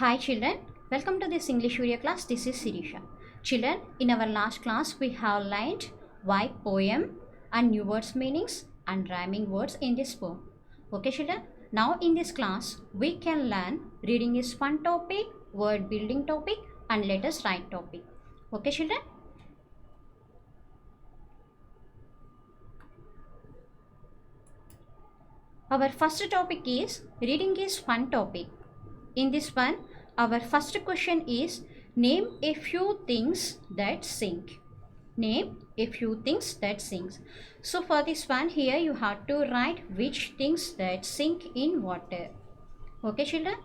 Hi children, welcome to this English video class. This is Sirisha. Children, in our last class we have learned why poem and new words meanings and rhyming words in this poem. Okay children, now in this class we can learn reading is fun topic, word building topic and let us write topic. Okay children. Our first topic is reading is fun topic. In this one, our first question is name a few things that sink. Name a few things that sinks. So for this one here you have to write which things that sink in water. Okay children.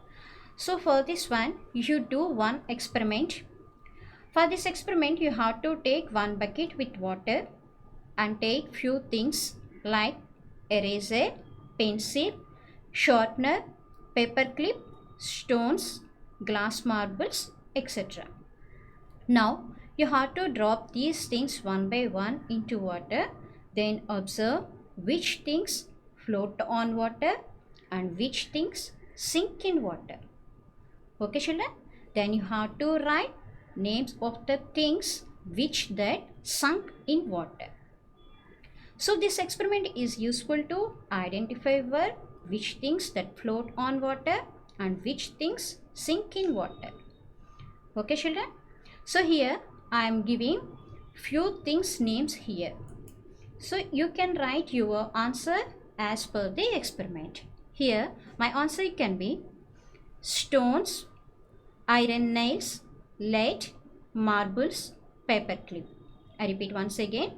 So for this one you do one experiment. For this experiment you have to take one bucket with water and take few things like eraser, pencil, sharpener, paper clip, stones, glass marbles, etc. Now you have to drop these things one by one into water, then observe which things float on water and which things sink in water. Okay children, then you have to write names of the things which that sunk in water. So this experiment is useful to identify which things that float on water and which things sink in water. Okay children. So here I am giving few things names here. So you can write your answer as per the experiment. Here my answer can be stones, iron nails, lead, marbles, paper clip. I repeat once again.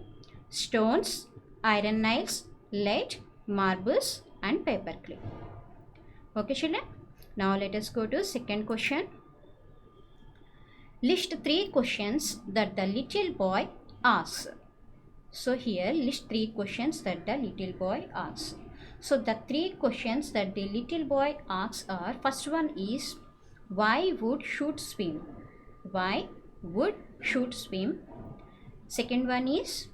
Stones, iron nails, lead, marbles and paper clip. Okay children. Now let us go to second question. List 3 questions that the little boy asks. So here list 3 questions that the little boy asks. So the 3 questions that the little boy asks are, first one is why wood should swim? Why wood should swim? Second one is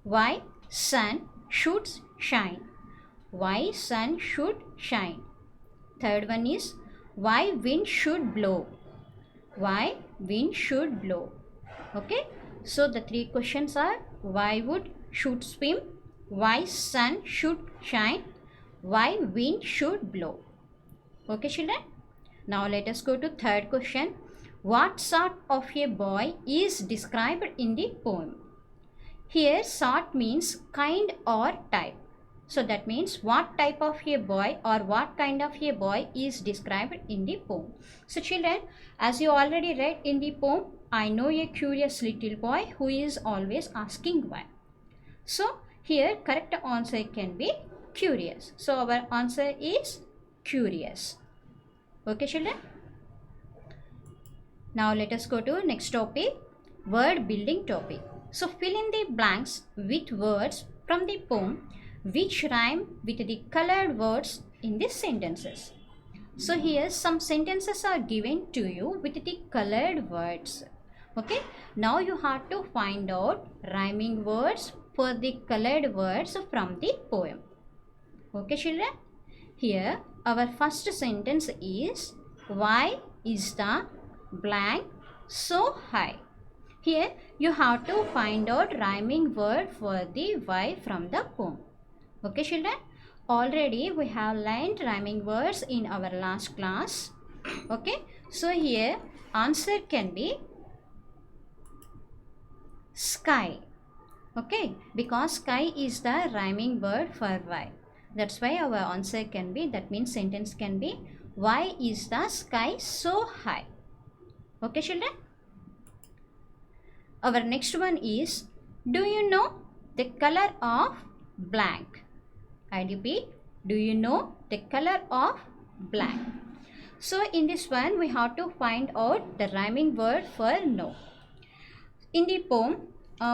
why sun should shine? Why sun should shine? Third one is why wind should blow? Why wind should blow? Okay, so the 3 questions are why wood should swim, why sun should shine, why wind should blow. Okay children. Now let us go to third question. What sort of a boy is described in the poem? Here sort means kind or type. So that means what type of a boy or what kind of a boy is described in the poem. So children, as you already read in the poem, I know a curious little boy who is always asking why. So here correct answer can be curious. So our answer is curious. Okay children. Now let us go to next topic, word building topic. So fill in the blanks with words from the poem which rhyme with the colored words in the sentences. So here some sentences are given to you with the colored words. Okay, now you have to find out rhyming words for the colored words from the poem. Okay children, here our first sentence is why is the blank so high? Here you have to find out rhyming word for the why from the poem. Okay children, already we have learned rhyming words in our last class. Okay, so here answer can be sky. Okay, because sky is the rhyming word for why. That's why our answer can be, that means sentence can be why is the sky so high? Okay children. Our next one is, do you know the color of blank? I repeat, do you know the color of blank? So in this one we have to find out the rhyming word for no. In the poem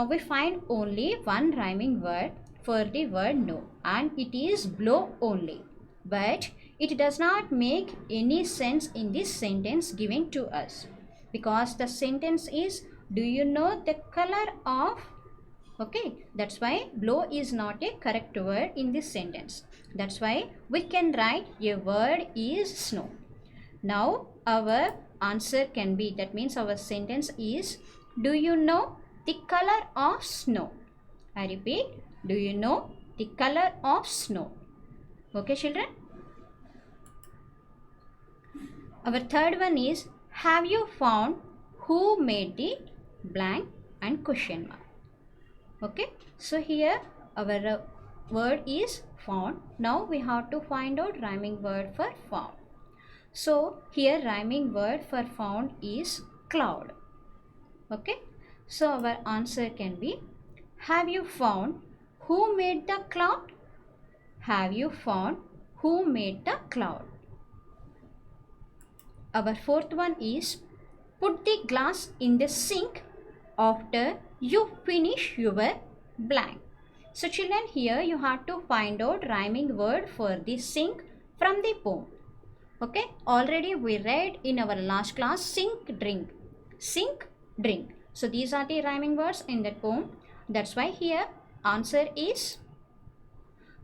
we find only one rhyming word for the word no and it is blow only. But it does not make any sense in this sentence given to us because the sentence is, do you know the color of? Okay, that's why blow is not a correct word in this sentence. That's why we can write a word is snow. Now our answer can be, that means our sentence is, do you know the color of snow? I repeat, do you know the color of snow? Okay children. Our third one is, have you found who made the blank and question mark? Okay, so here our word is found. Now we have to find out rhyming word for found. So here rhyming word for found is cloud. Okay, so our answer can be, have you found who made the cloud? Have you found who made the cloud? Our fourth one is, put the glass in the sink after you finish your blank. So children, here you have to find out rhyming word for the sink from the poem. Okay, already we read in our last class, sink, drink. Sink, drink. So these are the rhyming words in that poem. That's why here answer is,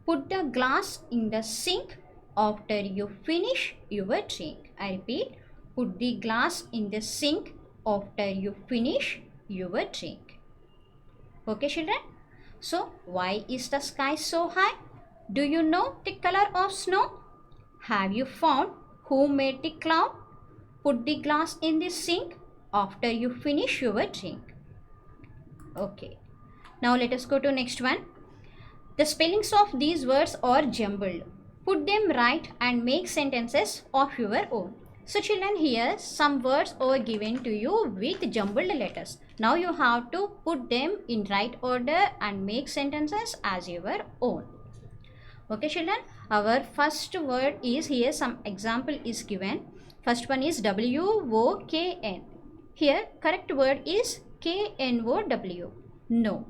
put the glass in the sink after you finish your drink. I repeat, put the glass in the sink after you finish your drink. Okay children. So why is the sky so high? Do you know the color of snow? Have you found who made the cloud? Put the glass in the sink after you finish your drink. Okay. Now let us go to next one. The spellings of these words are jumbled. Put them right and make sentences of your own. So children, here some words are given to you with jumbled letters. Now you have to put them in right order and make sentences as your own. Okay children, our first word is, here some example is given. First one is WOKN. Here correct word is KNOW. No.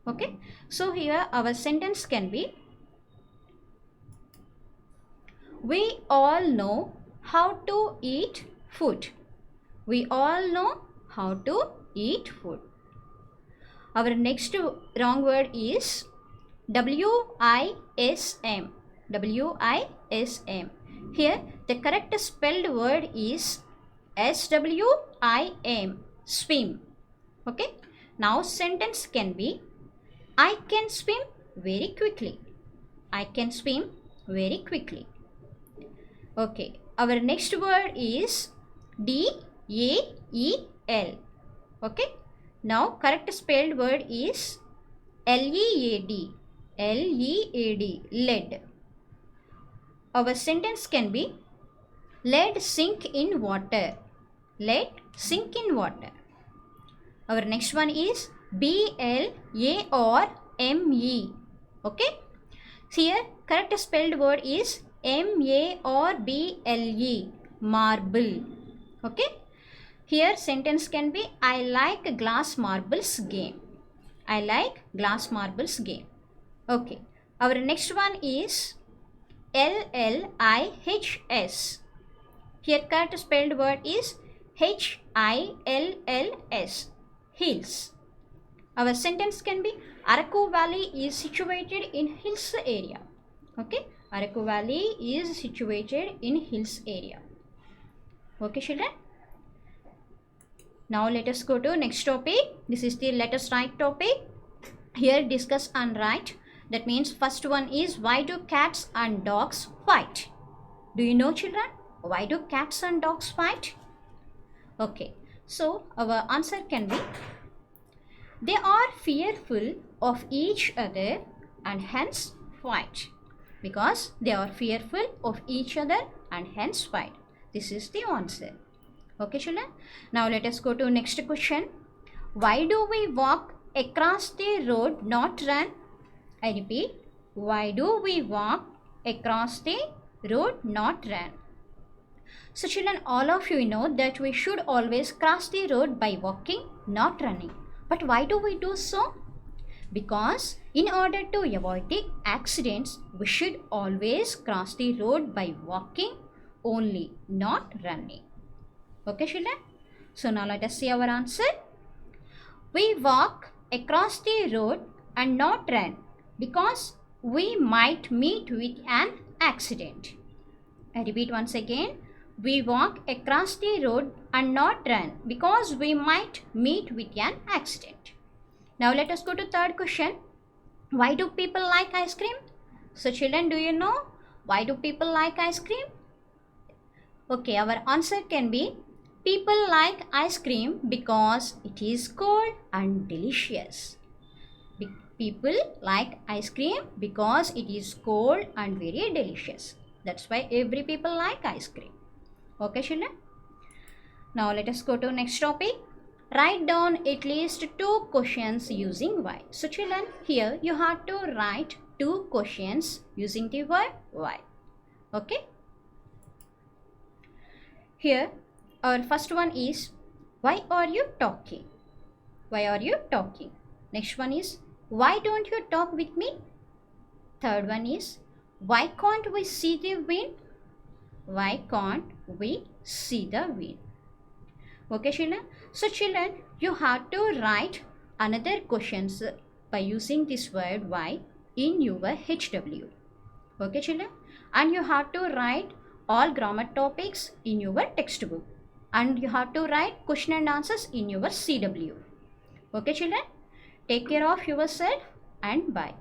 Okay. So here our sentence can be, we all know how to eat food. We all know how to eat food. Our next wrong word is WISM. WISM. Here the correct spelled word is SWIM. Swim. Okay. Now sentence can be, I can swim very quickly. I can swim very quickly. Okay. Our next word is DAEL. Okay. Now correct spelled word is LEAD. LEAD. Lead. Our sentence can be, lead sink in water. Lead sink in water. Our next one is BLARME. Okay. Here correct spelled word is MARBLE. Marble. Okay. Here sentence can be, I like glass marbles game. I like glass marbles game. Okay. Our next one is LLIHS. Here correct spelled word is HILLS. Hills. Our sentence can be, Araku Valley is situated in hills area. Okay. Araku Valley is situated in hills area. Okay children. Now let us go to next topic. This is the let us write topic. Here discuss and write. That means first one is, why do cats and dogs fight? Do you know children? Why do cats and dogs fight? Okay. So our answer can be, they are fearful of each other and hence fight. Because they are fearful of each other and hence fight. This is the answer. Okay children. Now let us go to next question. Why do we walk across the road, not run? I repeat. Why do we walk across the road, not run? So children, all of you know that we should always cross the road by walking, not running. But why do we do so? Because in order to avoid the accidents, we should always cross the road by walking only, not running. Okay children? So now let us see our answer. We walk across the road and not run because we might meet with an accident. I repeat once again. We walk across the road and not run because we might meet with an accident. Now let us go to third question. Why do people like ice cream? So children, do you know why do people like ice cream? Okay, our answer can be people like ice cream because it is cold and delicious. People like ice cream because it is cold and very delicious. That's why every people like ice cream. Okay children. Now let us go to next topic. Write down at least 2 questions using why. So children, here you have to write 2 questions using the word why. Okay. Here our first one is, why are you talking? Why are you talking? Next one is, why don't you talk with me? Third one is, why can't we see the wind? Why can't we see the wind? Okay children. So children, you have to write another questions by using this word why in your HW. Okay children. And you have to write all grammar topics in your textbook. And you have to write question and answers in your CW. Okay children. Take care of yourself and bye.